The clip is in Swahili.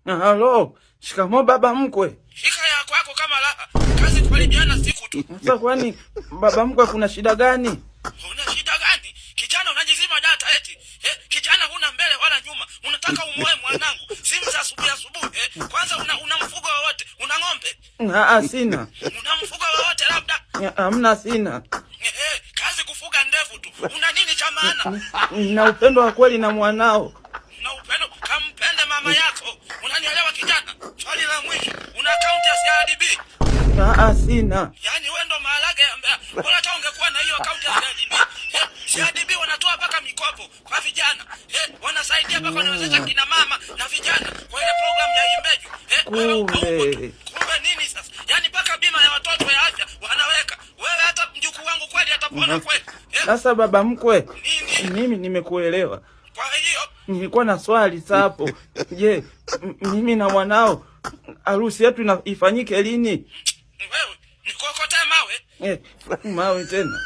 Halo, shikamoo baba mkwe. Shika ya kwako kama raha. Kazi kuharibiana siku tu. Sasa kwani baba mkwe kuna shida gani? Una shida gani? Kijana unajizima data eti. Kijana huna mbele wala nyuma. Unataka umuoe mwanangu. Simu za asubuhi. Kwanza una mfugo wowote? Una ng'ombe? Sina. Una mfugo wowote labda? Hamna, sina. Kazi kufuga ndevu tu. Una nini cha maana? Na upendo wa kweli na mwanao. Na upendo kampende mama yako. Unanielewa kijana? Swali la mwisho. Una account ya CRDB? Sina. Yaani wewe ndo maharage ya mbea. Bora hata ungekuwa na hiyo account ya CRDB. CRDB wanatoa paka mikopo kwa vijana. Wanasaidia paka wanawezesha kina mama na vijana kwa ile program ya Imbeju. Kumbe nini sasa? Yaani paka bima ya watoto ya afya wanaweka. Wewe hata mjukuu wangu kweli atapona kweli? Sasa baba mkwe, nini? Mimi nimekuelewa. Kwa hiyo nilikuwa na swali hapo. Je, mimi na mwanao harusi yetu ifanyike lini? Wewe nikokote mawe? Mawe tena.